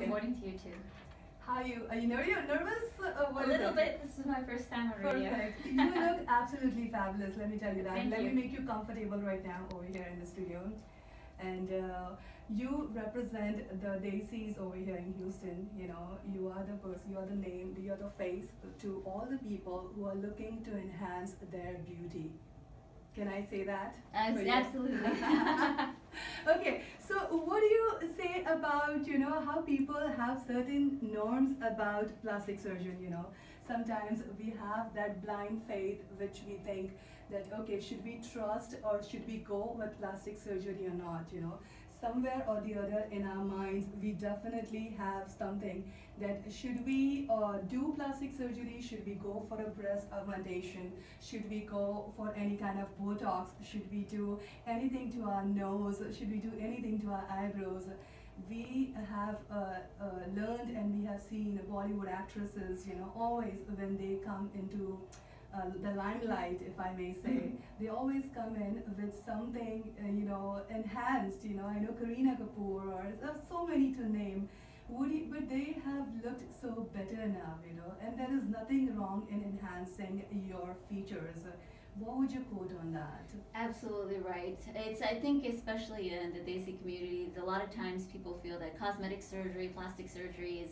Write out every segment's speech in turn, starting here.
Good morning to you too. How are you? Are you nervous? A little bit. This is my first time on radio. Perfect. You look absolutely fabulous, let me tell you that. Thank Let you. me make you comfortable right now over here in the studio. And you represent the Daisies over here in Houston. You know, you are the person, you are the name, you are the face to all the people who are looking to enhance their beauty. Can I say that? Absolutely. Okay, so what do you say about, you know, how people have certain norms about plastic surgery, you know? Sometimes we have that blind faith which we think that, okay, should we trust or should we go with plastic surgery or not, you know? Somewhere or the other in our minds, we definitely have something that should we do plastic surgery, should we go for a breast augmentation, should we go for any kind of Botox, should we do anything to our nose, should we do anything to our eyebrows. We have learned and we have seen Bollywood actresses, you know, always when they come into the limelight, if I may say, they always come in with something, you know, enhanced. You know, I know Kareena Kapoor, or there's so many to name. But they have looked so better now, you know, and there is nothing wrong in enhancing your features. What would you quote on that? Absolutely right. I think especially in the Desi community, a lot of times people feel that cosmetic surgery, plastic surgery is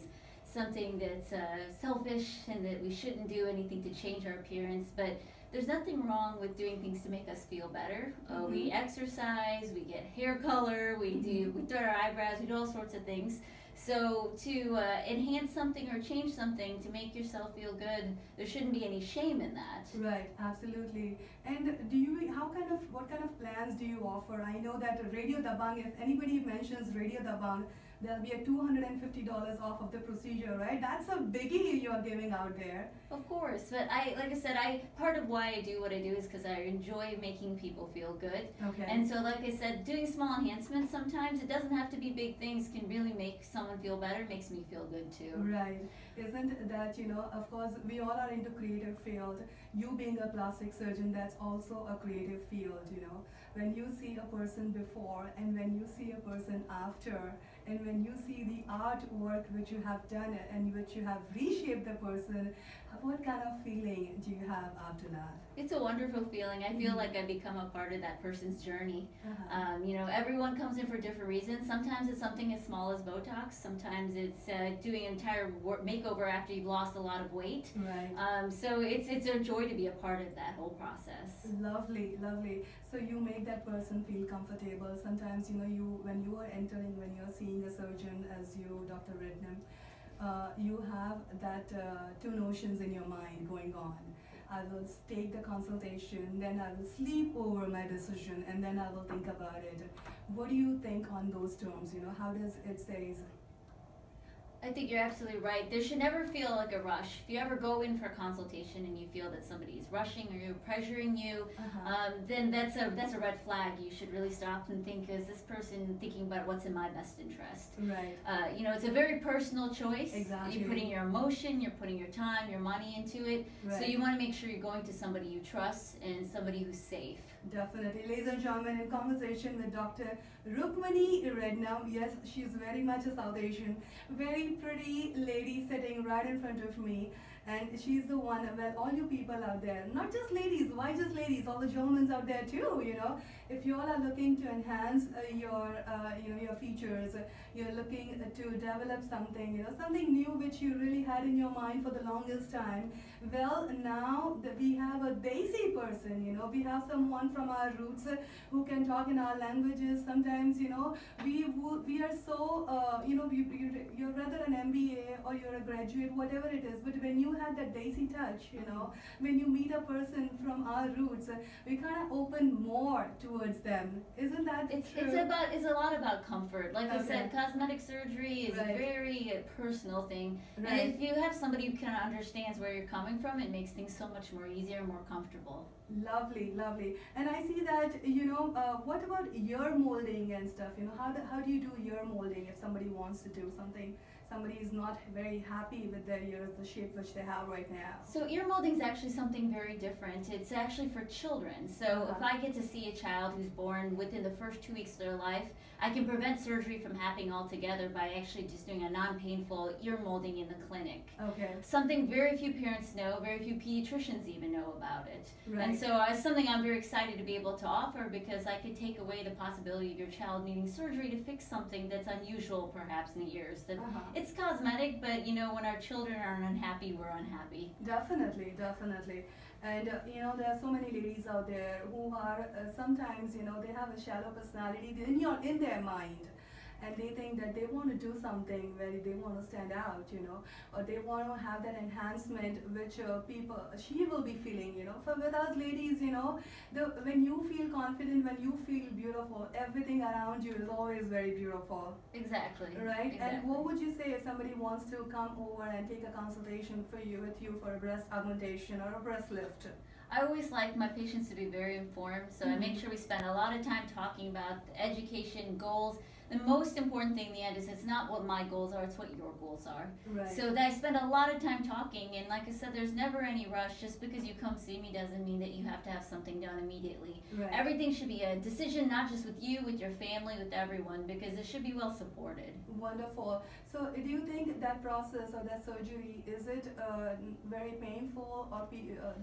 something that's selfish and that we shouldn't do anything to change our appearance, but there's nothing wrong with doing things to make us feel better. We exercise, we get hair color, we do our eyebrows, we do all sorts of things. So to enhance something or change something to make yourself feel good, there shouldn't be any shame in that. Right, absolutely. And what kind of plans do you offer? I know that Radio DaBang, if anybody mentions Radio DaBang, there'll be a $250 off of the procedure, right? That's a biggie you are giving out there. Of course, but like I said, part of why I do what I do is because I enjoy making people feel good. Okay. And so, like I said, doing small enhancements sometimes, it doesn't have to be big things, can really make someone feel better, makes me feel good too. Right. Isn't that, you know, of course, we all are into creative field. You being a plastic surgeon, that's also a creative field, you know. When you see a person before and when you see a person after, and when you see the artwork which you have done and which you have reshaped the person, what kind of feeling do you have after that? It's a wonderful feeling. I feel like I've become a part of that person's journey. You know, everyone comes in for different reasons. Sometimes it's something as small as Botox. Sometimes it's doing an entire makeover after you've lost a lot of weight. Right. So it's a joy to be a part of that whole process. Lovely, lovely. So you make that person feel comfortable. Sometimes, you know, when you are entering, when you are seeing a surgeon as you, Dr. Rednam, you have that two notions in your mind going on. I will take the consultation, then I will sleep over my decision, and then I will think about it. What do you think on those terms? You know, how does it say? I think you're absolutely right. There should never feel like a rush. If you ever go in for a consultation and you feel that somebody's rushing or you're pressuring you, then that's a red flag. You should really stop and think, is this person thinking about what's in my best interest? Right. You know, it's a very personal choice. Exactly. You're putting your emotion, you're putting your time, your money into it. Right. So you want to make sure you're going to somebody you trust and somebody who's safe. Definitely. Ladies and gentlemen, in conversation with Dr. Rukmani Rednam. Yes, she's very much a South Asian, very pretty lady sitting right in front of me. And she's the one, well, all you people out there, not just ladies, why just ladies, all the gentlemen out there too, you know. If you all are looking to enhance your features, you're looking to develop something, you know, something new which you really had in your mind for the longest time. Well, now that we have a Desi person, you know, we have someone from our roots who can talk in our languages. Sometimes, you know, we are so, you know, you're rather an MBA or you're a graduate, whatever it is, but when you have that Desi touch, you know, when you meet a person from our roots, we kind of open more towards them. Isn't that true? It's a lot about comfort. Like I said, cosmetic surgery is Right. a very personal thing. Right. And if you have somebody who kind of understands where you're coming from, it makes things so much more easier and more comfortable. Lovely, lovely. And I see that, you know, what about ear molding and stuff? You know, how do you do ear molding if somebody wants to do something somebody is not very happy with their ears, the shape which they have right now? So ear molding is actually something very different. It's actually for children. So if I get to see a child who's born within the first 2 weeks of their life, I can prevent surgery from happening altogether by actually just doing a non-painful ear molding in the clinic. Okay. Something very few parents know, very few pediatricians even know about it. Right. And so it's something I'm very excited to be able to offer, because I could take away the possibility of your child needing surgery to fix something that's unusual perhaps in the ears. That it's cosmetic, but you know, when our children are unhappy, we're unhappy. Definitely, definitely. And you know, there are so many ladies out there who are sometimes, you know, they have a shallow personality in their mind, and they think that they want to do something where they want to stand out, you know, or they want to have that enhancement which she will be feeling, you know. For with us ladies, you know, when you feel confident, when you feel beautiful, everything around you is always very beautiful. Exactly. Right. Exactly. And what would you say if somebody wants to come over and take a consultation with you for a breast augmentation or a breast lift? I always like my patients to be very informed, so I make sure we spend a lot of time talking about education, goals. The most important thing in the end is it's not what my goals are, it's what your goals are. Right. So that I spend a lot of time talking, and like I said, there's never any rush. Just because you come see me doesn't mean that you have to have something done immediately. Right. Everything should be a decision, not just with you, with your family, with everyone, because it should be well supported. Wonderful. So do you think that process or that surgery, is it very painful, or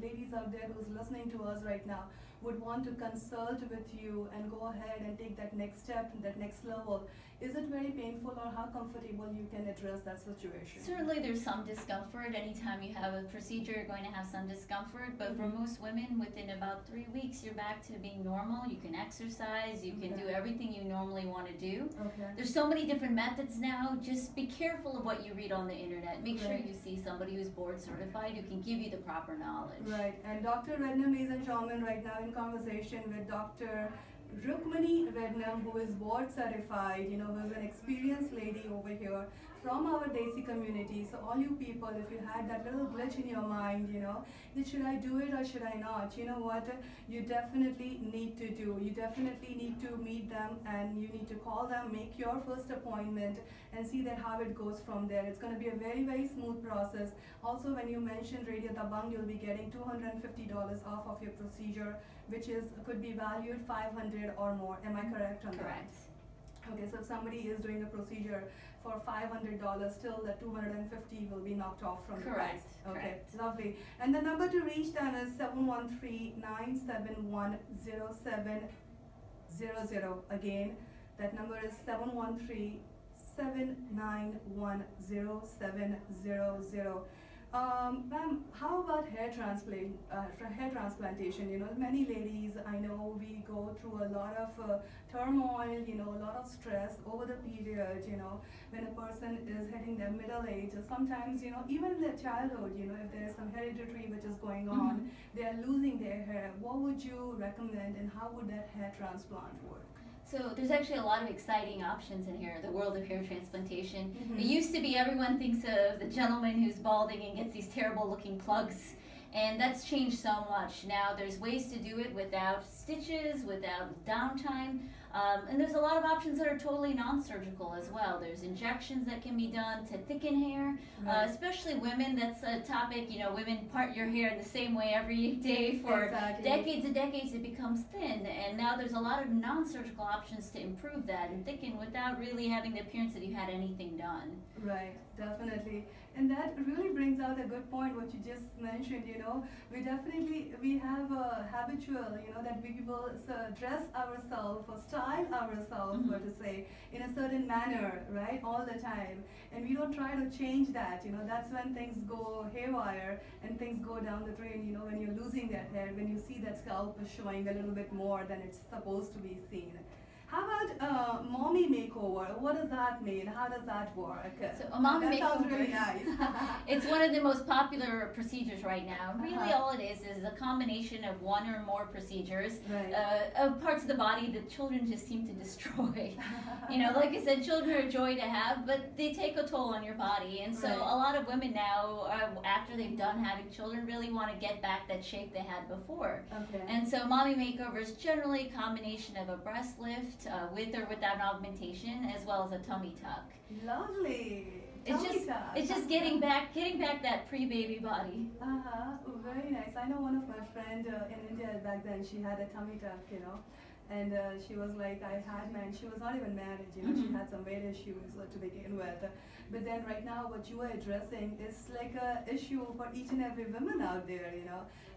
ladies out there who's listening to us right now would want to consult with you and go ahead and take that next step, that next level? Is it very painful, or how comfortable you can address that situation? Certainly there's some discomfort. Anytime you have a procedure, you're going to have some discomfort, but for most women, within about 3 weeks, you're back to being normal. You can exercise, you can do everything you normally want to do. Okay. There's so many different methods now. Just be careful of what you read on the internet. Make sure you see somebody who's board certified who can give you the proper knowledge. Right. And Dr. Rednam, ladies and gentlemen, right now in conversation with Dr. Rukmini Rednam, who is board certified, you know, who is an experienced lady over here from our Desi community. So all you people, if you had that little glitch in your mind, you know, that should I do it or should I not? You know what? You definitely need to do. You definitely need to meet them, and you need to call them, make your first appointment, and see that how it goes from there. It's going to be a very, very smooth process. Also, when you mentioned Radio DaBang, you'll be getting $250 off of your procedure, which could be valued $500 or more. Am I correct on that? Correct. Okay, so if somebody is doing a procedure for $500, still the $250 will be knocked off from the price. Okay, Correct. lovely. And the number to reach them is 713-971-0700. Again, that number is 713-791-0700. Ma'am, how about hair transplantation? You know, many ladies, I know, we go through a lot of turmoil, you know, a lot of stress over the period, you know, when a person is hitting their middle age, or sometimes, you know, even in their childhood, you know, if there is some hereditary which is going on, they are losing their hair. What would you recommend, and how would that hair transplant work? So there's actually a lot of exciting options in here, the world of hair transplantation. It used to be everyone thinks of the gentleman who's balding and gets these terrible looking plugs, and that's changed so much. Now there's ways to do it without stitches, without downtime, and there's a lot of options that are totally non-surgical as well. There's injections that can be done to thicken hair, especially women. That's a topic, you know, women part your hair in the same way every day for decades and decades. It becomes thin, and now there's a lot of non-surgical options to improve that and thicken without really having the appearance that you had anything done. Right, definitely. And that really brings out a good point, what you just mentioned, you know. We have a habitual, you know, that we will dress ourselves or style ourselves, so to say, in a certain manner, right, all the time. And we don't try to change that, you know. That's when things go haywire and things go down the drain, you know, when you're losing that hair, when you see that scalp is showing a little bit more than it's supposed to be seen. How about mommy makeover? What does that mean? How does that work? So a mommy makeover sounds really nice. It's one of the most popular procedures right now. Really all it is a combination of one or more procedures of parts of the body that children just seem to destroy. You know, like I said, children are a joy to have, but they take a toll on your body. And so a lot of women now, after they've done having children, really want to get back that shape they had before. And so mommy makeover is generally a combination of a breast lift, with or without augmentation, as well as a tummy tuck. Lovely. It's Tummy just tuck. it's just getting back that pre-baby body. Very nice. I know one of my friend in India back then. She had a tummy tuck, and she was like, I had mine. She was not even married, She had some weight issues to begin with. But then right now, what you are addressing is like a issue for each and every woman out there,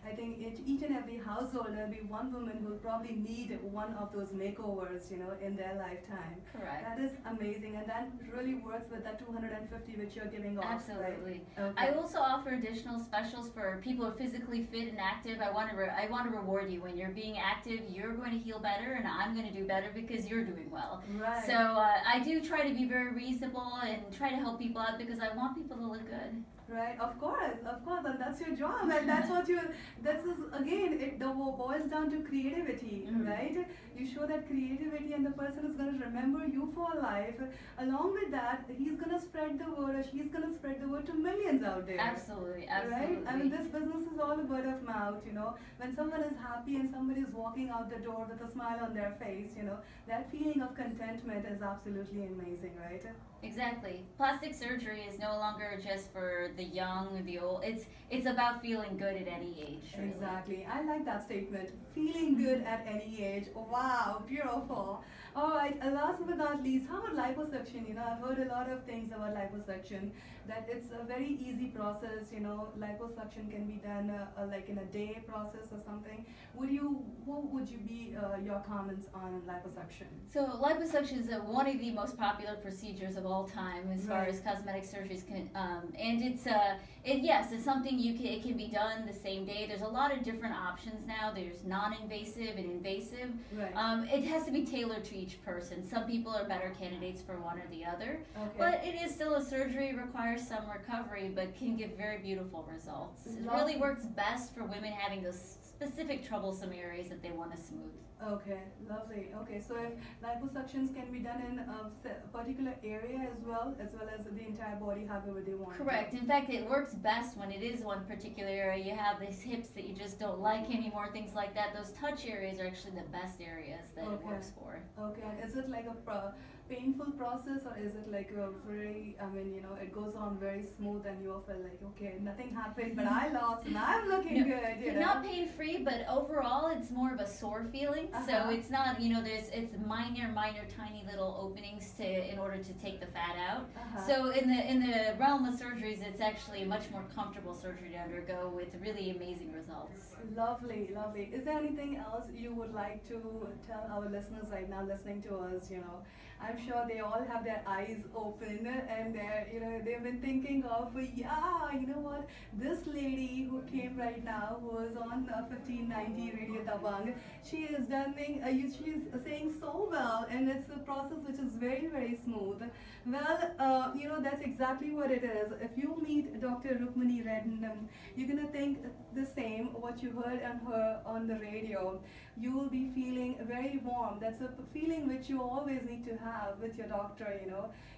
I think each and every household there'll be one woman who will probably need one of those makeovers, in their lifetime. Correct. That is amazing, and that really works with that 250 which you're giving off. Absolutely. Right? Okay. I also offer additional specials for people who are physically fit and active. I want to reward you when you're being active. You're going to heal better, and I'm going to do better because you're doing well. Right. So I do try to be very reasonable and try to help people out because I want people to look good. Right, of course, and that's your job, and that's what this is, again, it boils down to creativity, right? You show that creativity and the person is going to remember you for life. Along with that, he's going to spread the word, or she's going to spread the word to millions out there. Absolutely. Right? I mean, this business is all word of mouth, When someone is happy and somebody is walking out the door with a smile on their face, that feeling of contentment is absolutely amazing, right? Exactly. Plastic surgery is no longer just for the young, the old. It's about feeling good at any age. Really. Exactly. I like that statement. Feeling good at any age. Wow, beautiful. All right. Last but not least, how about liposuction? I've heard a lot of things about liposuction. That it's a very easy process. Liposuction can be done like in a day process or something. What would you be your comments on liposuction? So liposuction is one of the most popular procedures of all time as far as cosmetic surgeries can, and it's something it can be done the same day. There's a lot of different options now. There's non-invasive and invasive. Right. It has to be tailored to each person. Some people are better candidates for one or the other, Okay. but it is still a surgery, requires some recovery, but can give very beautiful results. It really works best for women having those specific troublesome areas that they want to smooth. Okay, lovely. Okay, so if liposuctions can be done in a particular area as well as the entire body, however they want. Correct. In fact, it works best when it is one particular area. You have these hips that you just don't like anymore, things like that. Those touch areas are actually the best areas that it works for. Okay, and is it like a painful process, or is it like a very, it goes on very smooth and you all feel like, okay, nothing happened, but I lost and I'm looking good, Not pain-free, but overall it's more of a sore feeling. So it's not, it's minor, tiny little openings in order to take the fat out. So in the realm of surgeries, it's actually a much more comfortable surgery to undergo with really amazing results. Lovely, lovely. Is there anything else you would like to tell our listeners right now listening to us, I'm sure they all have their eyes open and they've been thinking of, what, this lady who came right now, who is on 1590 Radio DaBang, she is she's saying so well, and it's a process which is very, very smooth. Well, that's exactly what it is. If you meet Dr. Rukmini Rednam, you're going to think the same, what you heard on her on the radio. You will be feeling very warm. That's a feeling which you always need to have with your doctor,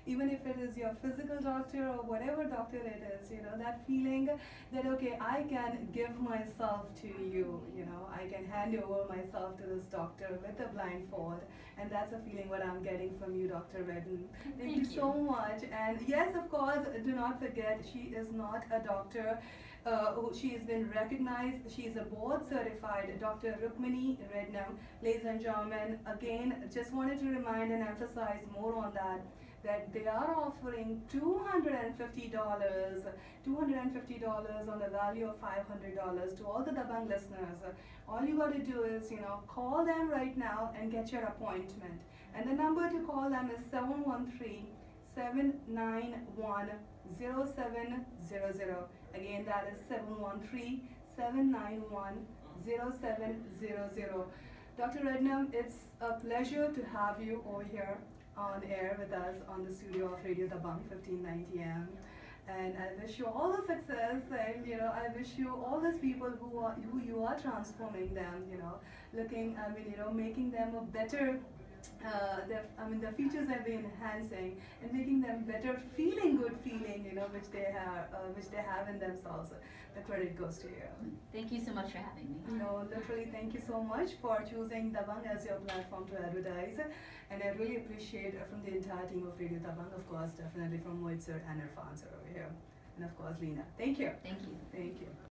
even if it is your physical doctor or whatever doctor it is, that feeling that, okay, I can give myself to you, I can hand over myself to this doctor with a blindfold, and that's a feeling what I'm getting from you, Dr. Redden. Thank you so much. And yes, of course, do not forget, she is not a doctor. She has been recognized. She is a board certified Dr. Rukmini Rednam. Ladies and gentlemen, again, just wanted to remind and emphasize more on that they are offering $250 on the value of $500 to all the DaBang listeners. All you got to do is, call them right now and get your appointment. And the number to call them is 713-791-0700. Again, that is 713-791-0700. Dr. Rednam, it's a pleasure to have you over here on air with us on the studio of Radio DaBang 1590 AM. And I wish you all the success, and I wish you all those people who you are transforming them, making them a better the features have been enhancing and making them better, feeling good feeling, which they have in themselves. The credit goes to you. Thank you so much for having me. No, literally, thank you so much for choosing DaBang as your platform to advertise. And I really appreciate from the entire team of Radio DaBang, of course, definitely from Mohit sir and Irfan sir over here. And of course, Lena. Thank you. Thank you. Thank you.